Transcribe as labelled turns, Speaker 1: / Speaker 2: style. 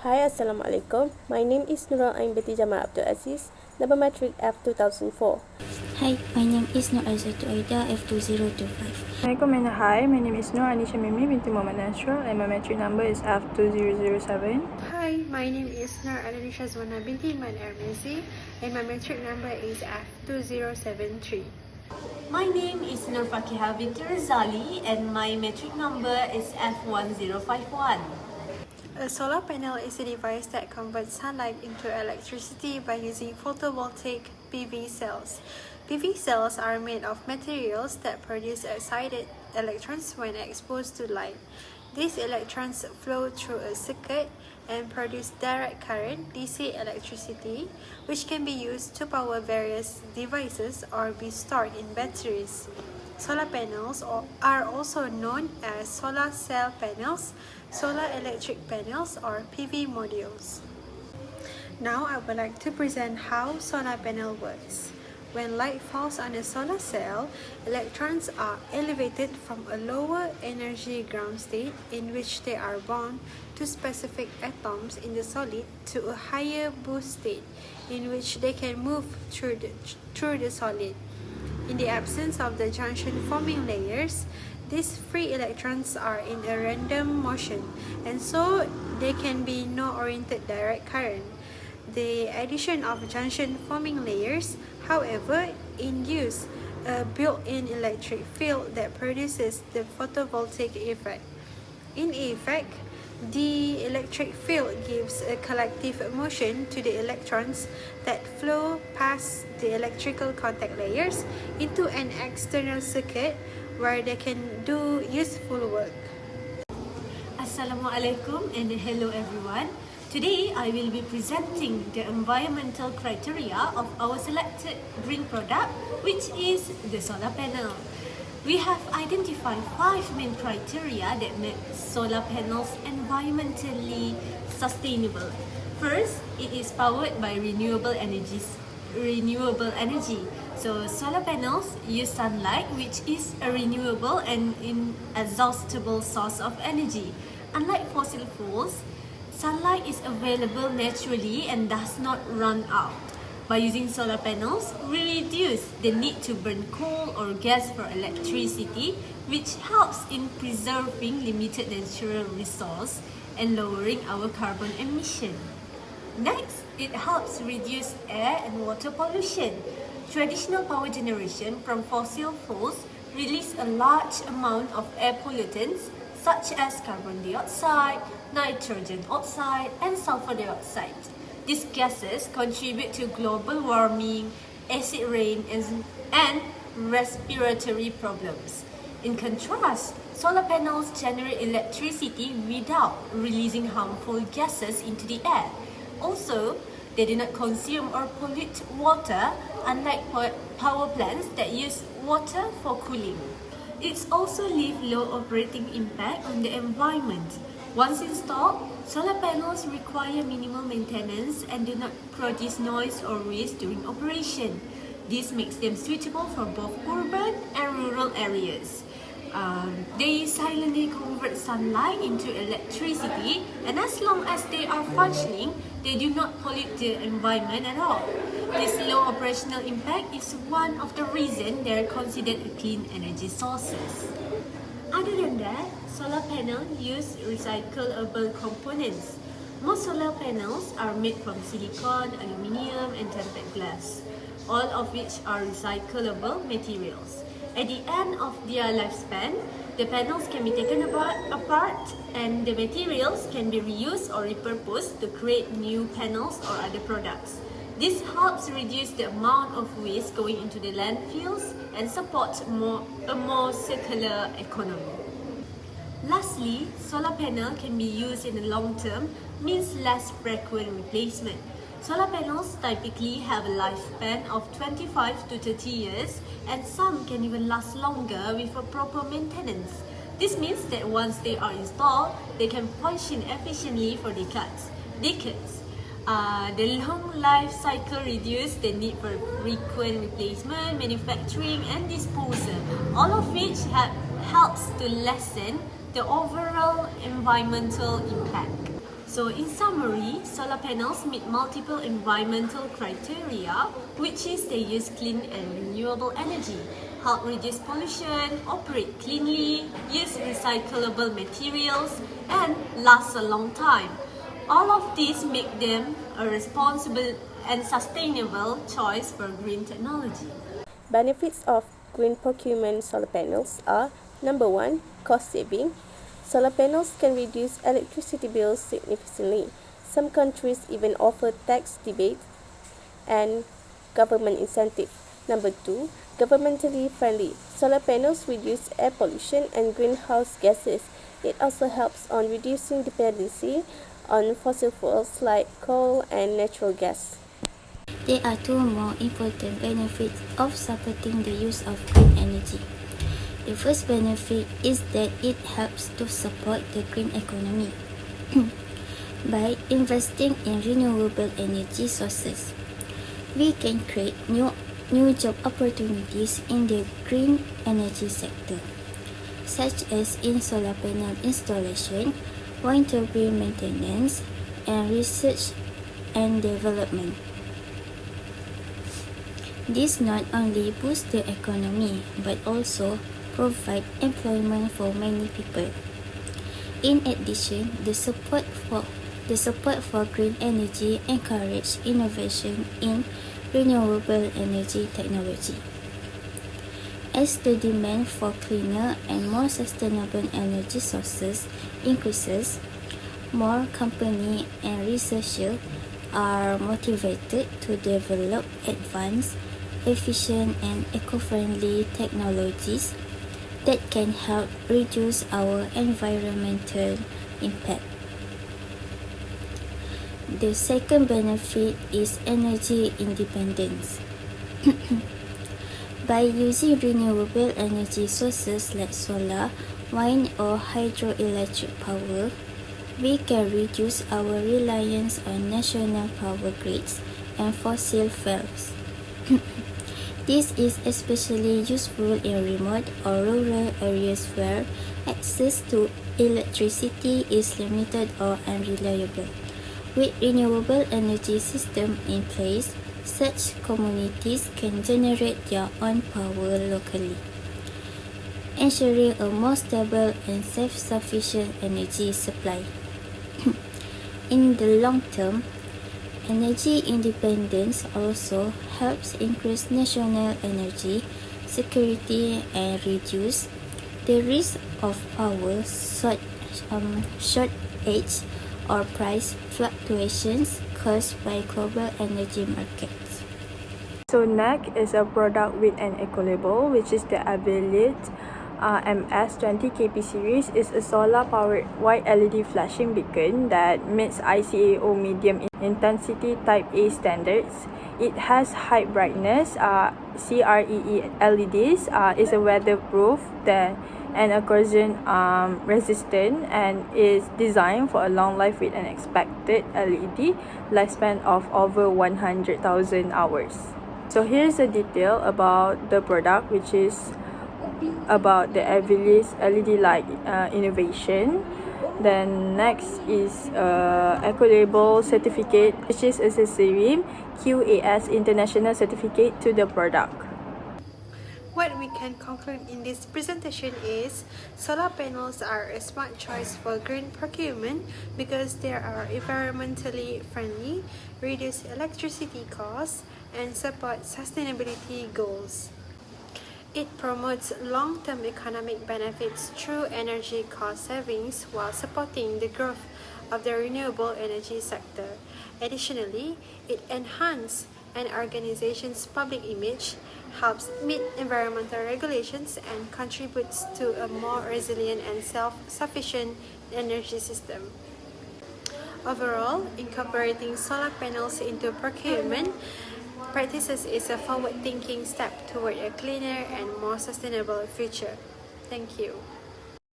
Speaker 1: Hi, Assalamualaikum. My name is Nurul Ain Binti Jamal Abdul Aziz, number matric F2004.
Speaker 2: Hi, my name is Nur Aizatu Aida, F2025.
Speaker 3: Hi, my name is Nur Anisha Mimi binti Muhammad Nasrul and my metric number is F2007.
Speaker 4: Hi, my name is Nur Ananisha Zwana binti Iman Ermezi and my metric number is F2073.
Speaker 5: My name is Nur Fakiha binti Razali and my metric number is F1051.
Speaker 4: A solar panel is a device that converts sunlight into electricity by using photovoltaic PV cells. PV cells are made of materials that produce excited electrons when exposed to light. These electrons flow through a circuit and produce direct current, DC electricity, which can be used to power various devices or be stored in batteries. Solar panels are also known as solar cell panels, solar electric panels, or PV modules. Now I would like to present how solar panel works. When light falls on a solar cell, electrons are elevated from a lower energy ground state in which they are bound to specific atoms in the solid to a higher boost state in which they can move through the solid. In the absence of the junction-forming layers, these free electrons are in a random motion, and so there can be no oriented direct current. The addition of junction-forming layers, however, induces a built-in electric field that produces the photovoltaic effect. In effect, the electric field gives a collective motion to the electrons that flow past the electrical contact layers into an external circuit where they can do useful work.
Speaker 5: Assalamualaikum and hello everyone. Today I will be presenting the environmental criteria of our selected green product, which is the solar panel. We have identified 5 main criteria that make solar panels environmentally sustainable. First, it is powered by renewable energy. So solar panels use sunlight, which is a renewable and inexhaustible source of energy. Unlike fossil fuels, sunlight is available naturally and does not run out. By using solar panels, we reduce the need to burn coal or gas for electricity, which helps in preserving limited natural resource and lowering our carbon emission. Next, it helps reduce air and water pollution. Traditional power generation from fossil fuels release a large amount of air pollutants such as carbon dioxide, nitrogen oxide, and sulfur dioxide. These gases contribute to global warming, acid rain, and respiratory problems. In contrast, solar panels generate electricity without releasing harmful gases into the air. Also, they do not consume or pollute water, unlike power plants that use water for cooling. It also leaves low operating impact on the environment. Once installed, solar panels require minimal maintenance and do not produce noise or waste during operation. This makes them suitable for both urban and rural areas. They silently convert sunlight into electricity, and as long as they are functioning, they do not pollute the environment at all. This low operational impact is one of the reasons they are considered clean energy sources. Other than that, solar panels use recyclable components. Most solar panels are made from silicon, aluminium, and tempered glass, all of which are recyclable materials. At the end of their lifespan, the panels can be taken apart and the materials can be reused or repurposed to create new panels or other products. This helps reduce the amount of waste going into the landfills and supports a more circular economy. Lastly, solar panel can be used in the long term, means less frequent replacement. Solar panels typically have a lifespan of 25 to 30 years, and some can even last longer with a proper maintenance. This means that once they are installed, they can function efficiently for decades. The long life cycle reduces the need for frequent replacement, manufacturing, and disposal, all of which helps to lessen the overall environmental impact. So in summary, solar panels meet multiple environmental criteria, which is they use clean and renewable energy, help reduce pollution, operate cleanly, use recyclable materials, and last a long time. All of these make them a responsible and sustainable choice for green technology.
Speaker 1: Benefits of green procurement solar panels are: number 1, cost saving. Solar panels can reduce electricity bills significantly. Some countries even offer tax rebates and government incentive. Number 2, governmentally friendly. Solar panels reduce air pollution and greenhouse gases. It also helps on reducing dependency on fossil fuels like coal and natural gas.
Speaker 2: There are two more important benefits of supporting the use of green energy. The first benefit is that it helps to support the green economy. By investing in renewable energy sources, we can create new job opportunities in the green energy sector, such as in solar panel installation, wind turbine maintenance, and research and development. This not only boosts the economy but also provide employment for many people. In addition, the support for green energy encourages innovation in renewable energy technology. As the demand for cleaner and more sustainable energy sources increases, more companies and researchers are motivated to develop advanced, efficient, and eco-friendly technologies that can help reduce our environmental impact. The second benefit is energy independence. By using renewable energy sources like solar, wind, or hydroelectric power, we can reduce our reliance on national power grids and fossil fuels. This is especially useful in remote or rural areas where access to electricity is limited or unreliable. With renewable energy systems in place, such communities can generate their own power locally, ensuring a more stable and self-sufficient energy supply. In the long term, energy independence also helps increase national energy security and reduce the risk of power shortage or price fluctuations caused by global energy markets.
Speaker 3: So next is a product with an eco label, which is the Abilit MS20 KP series. Is a solar-powered white LED flashing beacon that meets ICAO medium intensity Type A standards. It has high brightness, CREE LEDs, is a weatherproof and corrosion resistant, and is designed for a long life with an expected LED lifespan of over 100,000 hours. So here's a detail about the product, which is about the Abilis LED light innovation. Then next is Ecolabel certificate, which is accessory QAS international certificate to the product.
Speaker 4: What we can conclude in this presentation is solar panels are a smart choice for green procurement because they are environmentally friendly, reduce electricity costs, and support sustainability goals. It promotes long-term economic benefits through energy cost savings while supporting the growth of the renewable energy sector. Additionally, it enhances an organization's public image, helps meet environmental regulations, and contributes to a more resilient and self-sufficient energy system. Overall, incorporating solar panels into procurement practices is a forward-thinking step toward a cleaner and more sustainable future. Thank you.